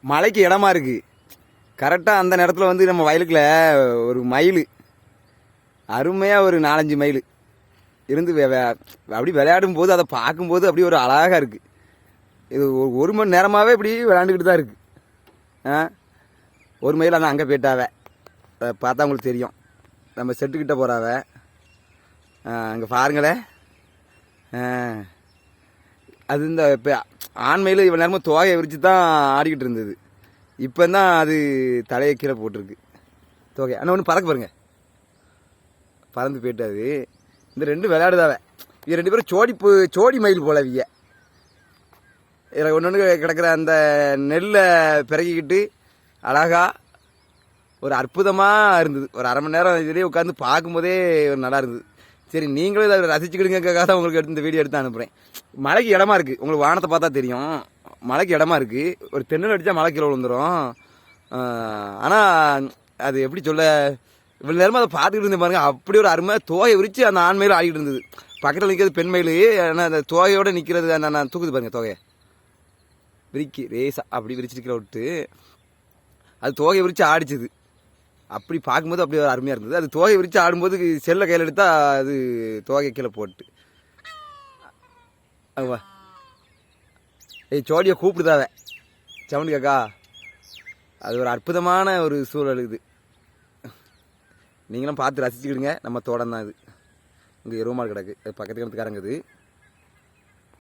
மழைக்கு இடமா இருக்கு. கரெக்டாக அந்த நேரத்தில் வந்து நம்ம வயலுக்குள்ள ஒரு மயில் அருமையாக ஒரு 4-5 மயில் இருந்து அப்படி விளையாடும் போது அதை பார்க்கும்போது அப்படி ஒரு அழகாக இருக்குது. இது ஒரு மணி நேரமாகவே இப்படி விளையாண்டுக்கிட்டு தான் இருக்குது. ஒரு மயில் ஆனால் அங்கே போயிட்டாவ, அதை பார்த்தா உங்களுக்கு தெரியும். நம்ம செட்டுக்கிட்ட போகிறாவ அங்கே பாருங்களேன். அது இந்த இப்போ ஆண் மயில் இவ்வளோ நேரமாக தோகையை விரித்து தான் ஆடிக்கிட்டு இருந்தது. இப்போ தான் அது தலையை கீழே போட்டிருக்கு தோகை. ஆனால் ஒன்று பறக்க பாருங்க, பறந்து போயிட்டாது. இந்த ரெண்டு விளையாடுதாவ. இது 2 பேரும் சோடி மயில் போலவிய. இதில் ஒன்று கிடக்கிற அந்த நெல்லை பிறகிக்கிட்டு அழகா ஒரு அற்புதமாக இருந்தது. ஒரு அரை மணி நேரம் இதுலேயே உட்காந்து பார்க்கும்போதே ஒரு நல்லா இருந்தது. சரி, நீங்களும் இதை ரசிச்சுக்கிடுங்கிறதுக்காக தான் உங்களுக்கு எடுத்து இந்த வீடியோ எடுத்து அனுப்புகிறேன். மழைக்கு இடமா இருக்குது, உங்களுக்கு வானத்தை பார்த்தா தெரியும். மழைக்கு இடமா இருக்குது. ஒரு தென்னல் அடித்தா மழை கீழே விழுந்துடும். ஆனால் அது எப்படி சொல்ல, இவ்வளோ நேரமாக அதை பார்த்துக்கிட்டு இருந்தேன் பாருங்க. அப்படி ஒரு அருமை தோகையை விரித்து அந்த ஆண் மயில் ஆடிக்கிட்டு இருந்தது. பக்கத்தில் நிற்கிறது பெண் மயில். ஆனால் அந்த தோகையோடு நிற்கிறது அந்த தூக்குது பாருங்க. தோகையை விரிக்கி ரேசா அப்படி விரிச்சிருக்கிற விட்டு அது தோகையை விரித்து ஆடிச்சுது. அப்படி பார்க்கும்போது அப்படி ஒரு அருமையாக இருந்தது. அது தோகையை விரித்து ஆடும்போது செல்லை கையில் எடுத்தால் அது தோகை கீழே போட்டு சோடியை கூப்பிடுதாவ சவுண்டு கேக்கா. அது ஒரு அற்புதமான ஒரு சூழல் இது. நீங்களும் பார்த்து ரசிச்சுக்கிடுங்க. நம்ம தோட்டம் தான் இது. இங்கே எருமாடு கிடக்கு, பக்கத்து கிணத்துக்காரங்க இது.